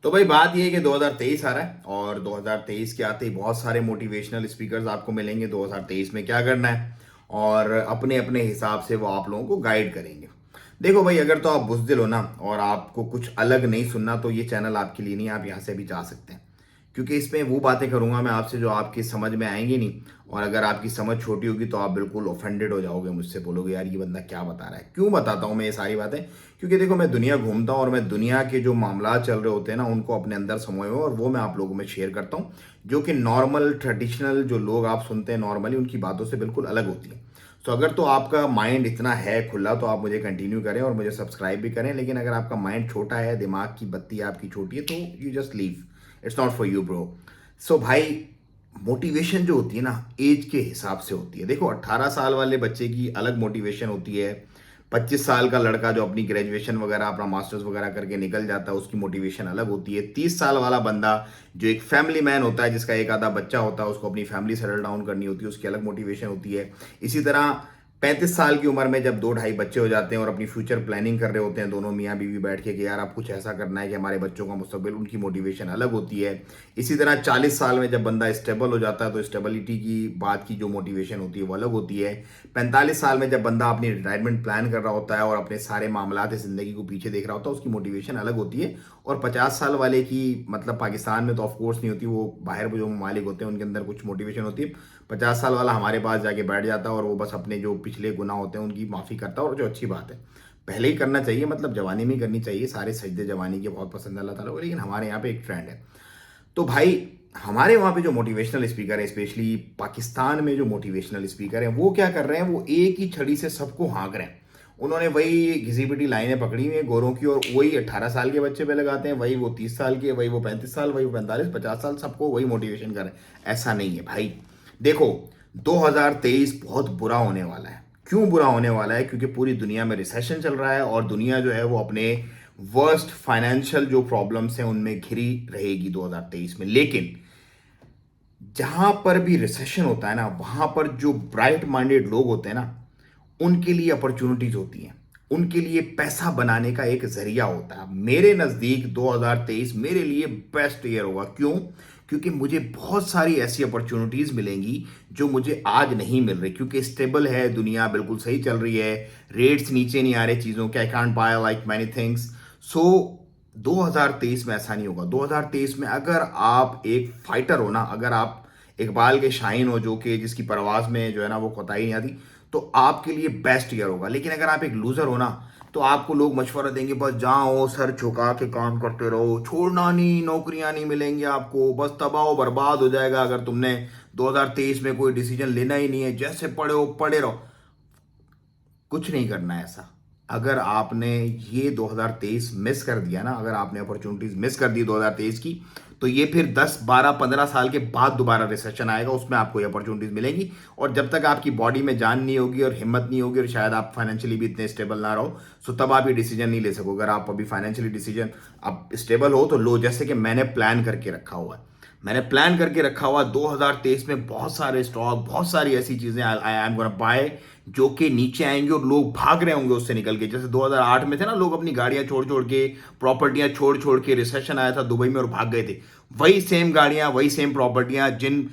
तो भाई बात ये है कि 2023 आ रहा है और 2023 के आते ही बहुत सारे मोटिवेशनल स्पीकर्स आपको मिलेंगे 2023 में क्या करना है और अपने अपने हिसाब से वो आप लोगों को गाइड करेंगे। देखो भाई, अगर तो आप बुज़दिल हो ना और आपको कुछ अलग नहीं सुनना तो ये चैनल आपके लिए नहीं, आप यहाँ से भी जा सकते हैं। क्योंकि इसमें वो बातें करूंगा मैं आपसे जो आपकी समझ में आएंगी नहीं, और अगर आपकी समझ छोटी होगी तो आप बिल्कुल ऑफेंडेड हो जाओगे मुझसे, बोलोगे यार ये बंदा क्या बता रहा है। क्यों बताता हूँ मैं ये सारी बातें? क्योंकि देखो, मैं दुनिया घूमता हूँ और मैं दुनिया के जो मामला चल रहे होते हैं ना उनको अपने अंदर समोए हुए और वो मैं आप लोगों में शेयर करता हूँ, जो कि नॉर्मल ट्रेडिशनल जो लोग आप सुनते हैं नॉर्मली उनकी बातों से बिल्कुल अलग होती है। तो अगर तो आपका माइंड इतना है खुला तो आप मुझे कंटिन्यू करें और मुझे सब्सक्राइब भी करें, लेकिन अगर आपका माइंड छोटा है, दिमाग की बत्ती आपकी छोटी है, तो you just leave, it's not for you bro. So भाई, मोटिवेशन जो होती है ना एज के हिसाब से होती है। देखो, 18 साल वाले बच्चे की अलग मोटिवेशन होती है। 25 साल का लड़का जो अपनी ग्रेजुएशन वगैरह अपना मास्टर्स वगैरह करके निकल जाता है उसकी मोटिवेशन अलग होती है। 30 साल वाला बंदा जो एक फैमिली मैन होता है, जिसका एक आधा बच्चा होता है, उसको अपनी फैमिली सेटल डाउन करनी होती है, उसकी अलग मोटिवेशन होती है। इसी तरह 35 साल की उम्र में जब दो ढाई बच्चे हो जाते हैं और अपनी फ्यूचर प्लानिंग कर रहे होते हैं दोनों मियाँ बीवी बैठ के कि यार अब कुछ ऐसा करना है कि हमारे बच्चों का मुस्तकबिल, उनकी मोटिवेशन अलग होती है। इसी तरह 40 साल में जब बंदा स्टेबल हो जाता है तो स्टेबिलिटी की बात की जो मोटिवेशन होती है वो अलग होती है। 45 साल में जब बंदा अपनी रिटायरमेंट प्लान कर रहा होता है और अपने सारे मामलात ज़िंदगी को पीछे देख रहा होता है, उसकी मोटिवेशन अलग होती है। और 50 साल वाले की, मतलब पाकिस्तान में तो ऑफकोर्स नहीं होती, वो बाहर जो ममालिक होते हैं उनके अंदर कुछ मोटिवेशन होती है। 50 साल वाला हमारे पास जाके बैठ जाता है और वो बस अपने जो पिछले गुनाह होते हैं उनकी माफ़ी करता है, और जो अच्छी बात है पहले ही करना चाहिए, मतलब जवानी में ही करनी चाहिए। सारे सजदे जवानी के बहुत पसंद है अल्लाह ताला को, लेकिन हमारे यहाँ पे एक ट्रेंड है। तो भाई, हमारे वहाँ पे जो मोटिवेशनल स्पीकर है, स्पेशली पाकिस्तान में जो मोटिवेशनल स्पीकर हैं, वो क्या कर रहे हैं, वो एक ही छड़ी से सबको हाँक रहे हैं। उन्होंने वही घिसी पिटी लाइनें पकड़ी हुई हैं गोरों की, और वही 18 साल के बच्चे पे लगाते हैं, वही वो 30 साल के, वही वो 35 साल, वही वो 45 50 साल, सबको वही मोटिवेशन कर रहे हैं। ऐसा नहीं है भाई। देखो, 2023 बहुत बुरा होने वाला है। क्यों बुरा होने वाला है? क्योंकि पूरी दुनिया में रिसेशन चल रहा है और दुनिया जो है वो अपने वर्स्ट फाइनेंशियल जो प्रॉब्लम्स हैं उनमें घिरी रहेगी 2023 में। लेकिन जहां पर भी रिसेशन होता है ना, वहां पर जो ब्राइट माइंडेड लोग होते हैं ना, उनके लिए अपॉर्चुनिटीज होती हैं, उनके लिए पैसा बनाने का एक जरिया होता है। मेरे नज़दीक 2023 मेरे लिए बेस्ट ईयर होगा। क्यों? क्योंकि मुझे बहुत सारी ऐसी अपॉर्चुनिटीज मिलेंगी जो मुझे आज नहीं मिल रही, क्योंकि स्टेबल है दुनिया, बिल्कुल सही चल रही है, रेट्स नीचे नहीं आ रहे चीज़ों के, I can't buy like many things. So 2023 में ऐसा नहीं होगा। 2023 में अगर आप एक फाइटर हो ना, अगर आप इकबाल के शाहीन हो, जो कि जिसकी परवाज में जो है ना वो कोताही नहीं आती, तो आपके लिए बेस्ट ईयर होगा। लेकिन अगर आप एक लूजर हो ना, तो आपको लोग मशवरा देंगे बस जाओ सर झुका के काम करते रहो, छोड़ना नहीं, नौकरियां नहीं मिलेंगी आपको, बस तबाह बर्बाद हो जाएगा अगर तुमने 2023 में कोई डिसीजन लेना ही नहीं है, जैसे पड़े हो पड़े रहो। कुछ नहीं करना है ऐसा। अगर आपने ये 2023 मिस कर दिया ना, अगर आपने अपॉर्चुनिटीज मिस कर दी 2023 की, तो ये फिर 10 12 15 साल के बाद दोबारा रिसेशन आएगा, उसमें आपको ये अपॉर्चुनिटीज मिलेंगी। और जब तक आपकी बॉडी में जान नहीं होगी और हिम्मत नहीं होगी और शायद आप फाइनेंशियली भी इतने स्टेबल ना रहो, सो तब आप ये डिसीजन नहीं ले सकोगे। अगर आप अभी फाइनेंशियली डिसीजन आप स्टेबल हो तो लो, जैसे कि मैंने प्लान करके रखा हुआ है। मैंने प्लान करके रखा हुआ 2023 में बहुत सारे स्टॉक, बहुत सारी ऐसी चीजें आई एम गोना बाय जो कि नीचे आएंगे और लोग भाग रहे होंगे उससे निकल के। जैसे 2008 में थे ना, लोग अपनी गाड़ियां छोड़ छोड़ के, प्रॉपर्टियां छोड़ छोड़ के, रिसेशन आया था दुबई में और भाग गए थे। वही सेम गाड़ियां, वही सेम प्रॉपर्टियां जिन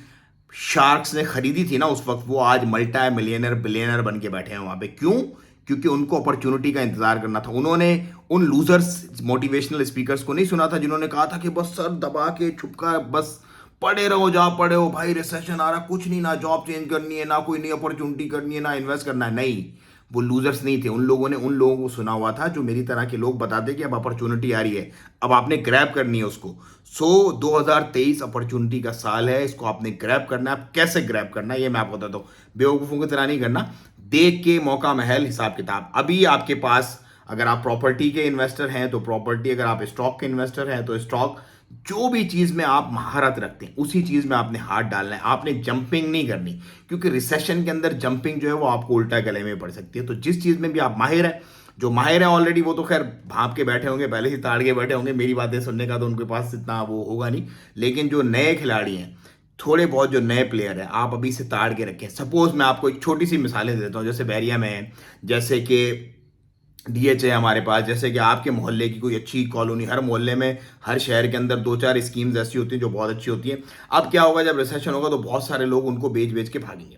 शार्क्स ने खरीदी थी ना उस वक्त, वो आज मल्टा मिलियनर बिलियनर बन के बैठे हैं वहां पे। क्यों? क्योंकि उनको अपॉर्चुनिटी का इंतजार करना था। उन्होंने उन लूजर्स मोटिवेशनल स्पीकर्स को नहीं सुना था जिन्होंने कहा था कि बस सर दबा के छुपका बस पड़े रहो, जहां पड़े हो भाई, रिसेशन आ रहा, कुछ नहीं, ना जॉब चेंज करनी है, ना कोई नई अपॉर्चुनिटी करनी है, ना इन्वेस्ट करना है। नहीं, वो लूजर्स नहीं थे। उन लोगों ने उन लोगों को सुना हुआ था जो मेरी तरह के लोग बताते कि अब अपॉर्चुनिटी आ रही है, अब आपने ग्रैब करनी है उसको। सो 2023 अपॉर्चुनिटी का साल है, इसको आपने ग्रैब करना है। अब कैसे ग्रैब करना है ये मैं आपको बताता हूँ। बेवकूफ़ों की तरह नहीं करना, देख के मौका महल हिसाब किताब। अभी आपके पास, अगर आप प्रॉपर्टी के इन्वेस्टर हैं तो प्रॉपर्टी, अगर आप स्टॉक के इन्वेस्टर हैं तो स्टॉक, जो भी चीज में आप महारत रखते हैं उसी चीज में आपने हाथ डालना है। आपने जंपिंग नहीं करनी, क्योंकि रिसेशन के अंदर जंपिंग जो है वो आपको उल्टा गले में पड़ सकती है। तो जिस चीज में भी आप माहिर हैं, जो माहिर है ऑलरेडी, वो तो खैर भाप के बैठे होंगे, पहले ही ताड़ के बैठे होंगे, मेरी बातें सुनने का तो उनके पास इतना वो होगा नहीं। लेकिन जो नए खिलाड़ी हैं, थोड़े बहुत जो नए प्लेयर हैं, आप अभी से ताड़ के रखें। सपोज मैं आपको एक छोटी सी मिसालें देता हूँ, जैसे बैरिया में है, जैसे कि डीएच है हमारे पास, जैसे कि आपके मोहल्ले की कोई अच्छी कॉलोनी, हर मोहल्ले में, हर शहर के अंदर दो चार स्कीम्स ऐसी होती हैं जो बहुत अच्छी होती हैं। अब क्या होगा, जब रिसेशन होगा तो बहुत सारे लोग उनको बेच बेच के भागेंगे।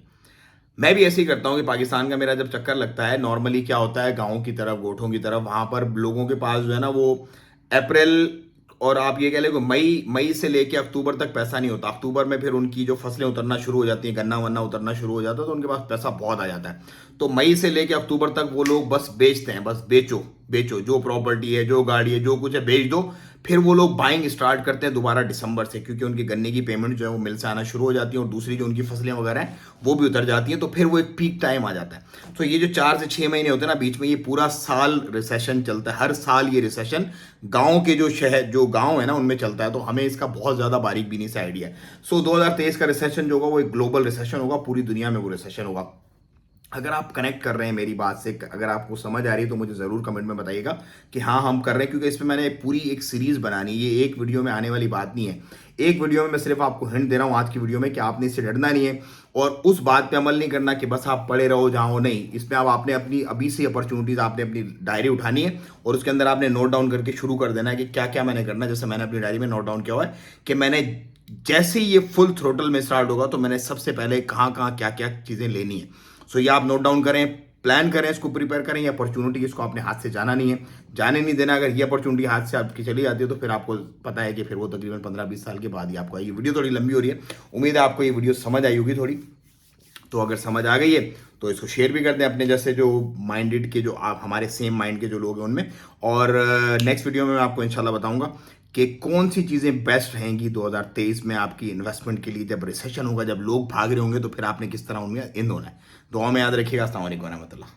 मैं भी ऐसे ही करता हूँ कि पाकिस्तान का मेरा जब चक्कर लगता है, नॉर्मली क्या होता है, गाँव की तरफ, गोठों की तरफ, वहाँ पर लोगों के पास जो है ना वो अप्रैल, और आप ये कह लें कि मई मई से लेके अक्टूबर तक पैसा नहीं होता। अक्टूबर में फिर उनकी जो फसलें उतरना शुरू हो जाती हैं, गन्ना वन्ना उतरना शुरू हो जाता है, तो उनके पास पैसा बहुत आ जाता है। तो मई से लेके अक्टूबर तक वो लोग बस बेचते हैं, बस बेचो बेचो, जो प्रॉपर्टी है, जो गाड़ी है, जो कुछ है, बेच दो। फिर वो लोग बाइंग स्टार्ट करते हैं दोबारा दिसंबर से, क्योंकि उनकी गन्ने की पेमेंट जो है वो मिल से आना शुरू हो जाती है, और दूसरी जो उनकी फसलें वगैरह हैं वो भी उतर जाती हैं। तो फिर वो एक पीक टाइम आ जाता है। तो ये जो 4 से 6 महीने होते हैं ना बीच में, ये पूरा साल रिसेशन चलता है। हर साल ये रिसेशन गाँव के जो शहर, जो गाँव है ना, उनमें चलता है। तो हमें इसका बहुत ज़्यादा बारीक बीनी से आइडिया है। सो 2023 का रिसेशन जो होगा वो एक ग्लोबल रिसेशन होगा, पूरी दुनिया में वो रिसेशन होगा। अगर आप कनेक्ट कर रहे हैं मेरी बात से, अगर आपको समझ आ रही है, तो मुझे ज़रूर कमेंट में बताइएगा कि हाँ हम कर रहे हैं, क्योंकि इस पर मैंने पूरी एक सीरीज़ बनानी है, ये एक वीडियो में आने वाली बात नहीं है। एक वीडियो में मैं सिर्फ आपको हिंट दे रहा हूँ आज की वीडियो में कि आपने इससे डरना नहीं है, और उस बात पे अमल नहीं करना कि बस आप पढ़े रहो जाओ, नहीं। इसमें अब आपने अपनी अभी से अपॉर्चुनिटीज़, आपने अपनी डायरी उठानी है, और उसके अंदर आपने नोट डाउन करके शुरू कर देना है कि क्या क्या मैंने करना है। जैसे मैंने अपनी डायरी में नोट डाउन किया हुआ है कि मैंने जैसे ही ये फुल थ्रोटल में स्टार्ट होगा, तो मैंने सबसे पहले कहाँ कहाँ क्या क्या चीज़ें लेनी है। सो ये आप नोट डाउन करें, प्लान करें, इसको प्रिपेयर करें। ये अपॉर्चुनिटी, इसको आपने हाथ से जाना नहीं है, जाने नहीं देना। अगर ये अपॉर्चुनिटी हाथ से आपकी चली जाती है, तो फिर आपको पता है कि फिर वो तकरीबन 15-20 साल के बाद ही आपको आएगी। वीडियो थोड़ी लंबी हो रही है, उम्मीद है आपको ये वीडियो समझ आई होगी थोड़ी। तो अगर समझ आ गई है तो इसको शेयर भी कर दें अपने जैसे जो माइंडेड के, जो आप हमारे सेम माइंड के जो लोग हैं उनमें। और नेक्स्ट वीडियो में मैं आपको इंशाल्लाह बताऊंगा कि कौन सी चीज़ें बेस्ट रहेंगी 2023 में आपकी इन्वेस्टमेंट के लिए। जब रिसेशन होगा, जब लोग भाग रहे होंगे, तो फिर आपने किस तरह उनमें इन होना है। दुआ में याद रखिएगा। अस्सलाम वालेकुम रहमतुल्लाह।